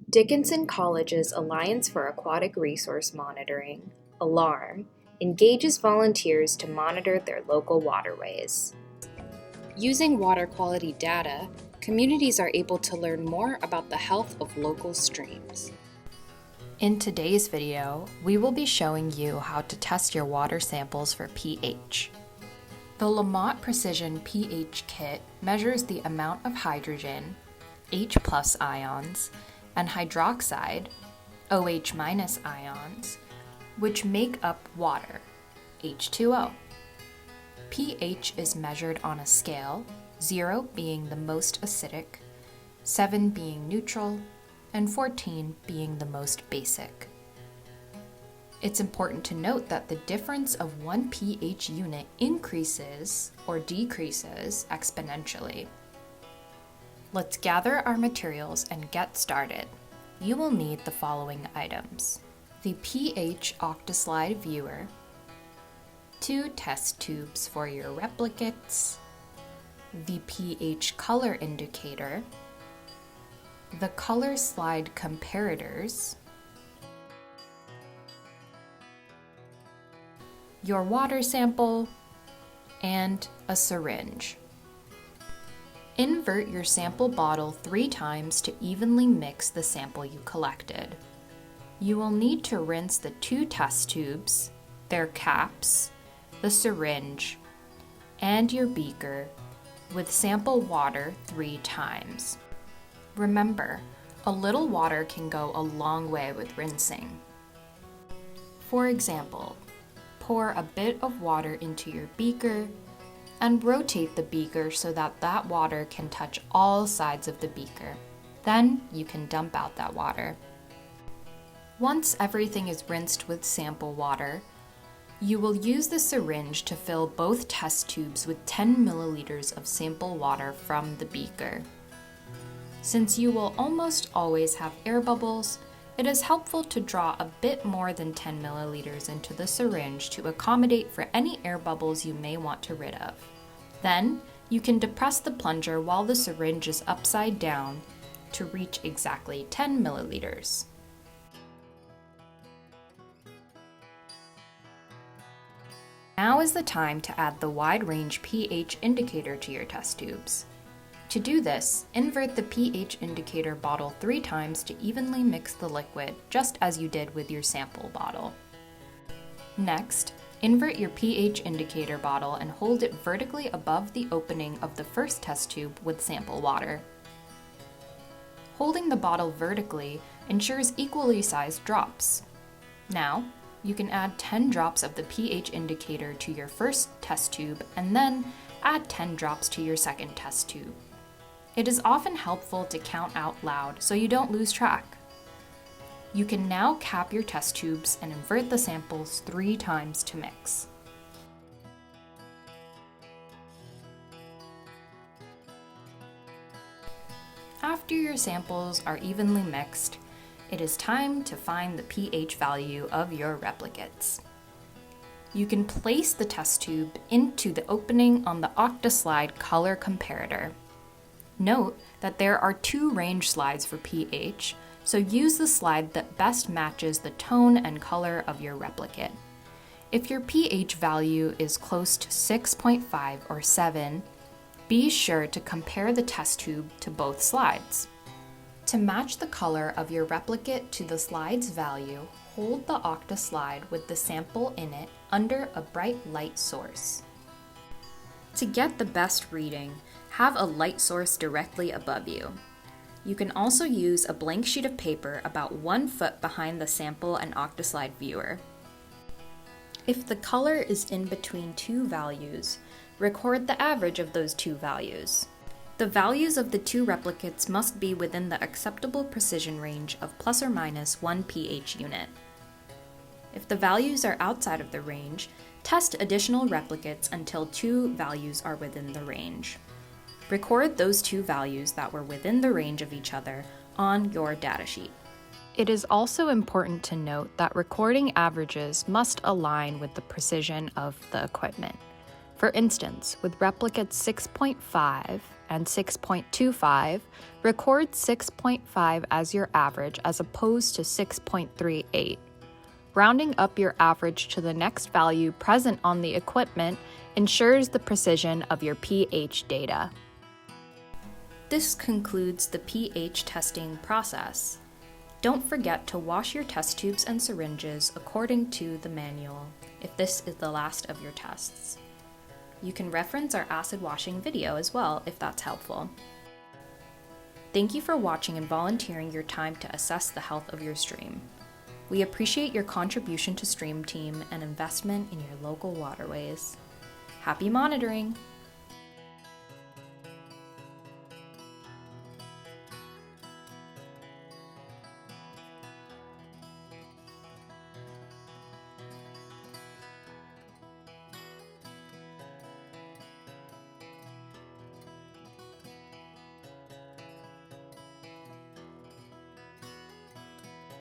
Dickinson College's Alliance for Aquatic Resource Monitoring, ALARM, engages volunteers to monitor their local waterways. Using water quality data, communities are able to learn more about the health of local streams. In today's video, we will be showing you how to test your water samples for pH. The Lamont Precision pH Kit measures the amount of hydrogen, H+ ions, and hydroxide, OH- ions, which make up water, H2O. pH is measured on a scale, 0 being the most acidic, 7 being neutral, and 14 being the most basic. It's important to note that the difference of one pH unit increases or decreases exponentially. Let's gather our materials and get started. You will need the following items: the pH Octaslide viewer, 2 test tubes for your replicates, the pH color indicator, the color slide comparators, your water sample, and a syringe. Invert your sample bottle 3 times to evenly mix the sample you collected. You will need to rinse the 2 test tubes, their caps, the syringe, and your beaker with sample water 3 times. Remember, a little water can go a long way with rinsing. For example, pour a bit of water into your beaker and rotate the beaker so that water can touch all sides of the beaker. Then you can dump out that water. Once everything is rinsed with sample water, you will use the syringe to fill both test tubes with 10 milliliters of sample water from the beaker. Since you will almost always have air bubbles, it is helpful to draw a bit more than 10 milliliters into the syringe to accommodate for any air bubbles you may want to rid of. Then, you can depress the plunger while the syringe is upside down to reach exactly 10 milliliters. Now is the time to add the wide-range pH indicator to your test tubes. To do this, invert the pH indicator bottle 3 times to evenly mix the liquid, just as you did with your sample bottle. Next, invert your pH indicator bottle and hold it vertically above the opening of the first test tube with sample water. Holding the bottle vertically ensures equally sized drops. Now, you can add 10 drops of the pH indicator to your first test tube and then add 10 drops to your second test tube. It is often helpful to count out loud so you don't lose track. You can now cap your test tubes and invert the samples 3 times to mix. After your samples are evenly mixed, it is time to find the pH value of your replicates. You can place the test tube into the opening on the Octaslide color comparator. Note that there are 2 range slides for pH, so use the slide that best matches the tone and color of your replicate. If your pH value is close to 6.5 or 7, be sure to compare the test tube to both slides. To match the color of your replicate to the slide's value, hold the Octaslide with the sample in it under a bright light source. To get the best reading, have a light source directly above you. You can also use a blank sheet of paper about 1 foot behind the sample and Octaslide viewer. If the color is in between 2 values, record the average of those 2 values. The values of the 2 replicates must be within the acceptable precision range of plus or minus 1 pH unit. If the values are outside of the range, test additional replicates until 2 values are within the range. Record those 2 values that were within the range of each other on your datasheet. It is also important to note that recording averages must align with the precision of the equipment. For instance, with replicate 6.5 and 6.25, record 6.5 as your average as opposed to 6.38. Rounding up your average to the next value present on the equipment ensures the precision of your pH data. This concludes the pH testing process. Don't forget to wash your test tubes and syringes according to the manual if this is the last of your tests. You can reference our acid washing video as well if that's helpful. Thank you for watching and volunteering your time to assess the health of your stream. We appreciate your contribution to Stream Team and investment in your local waterways. Happy monitoring!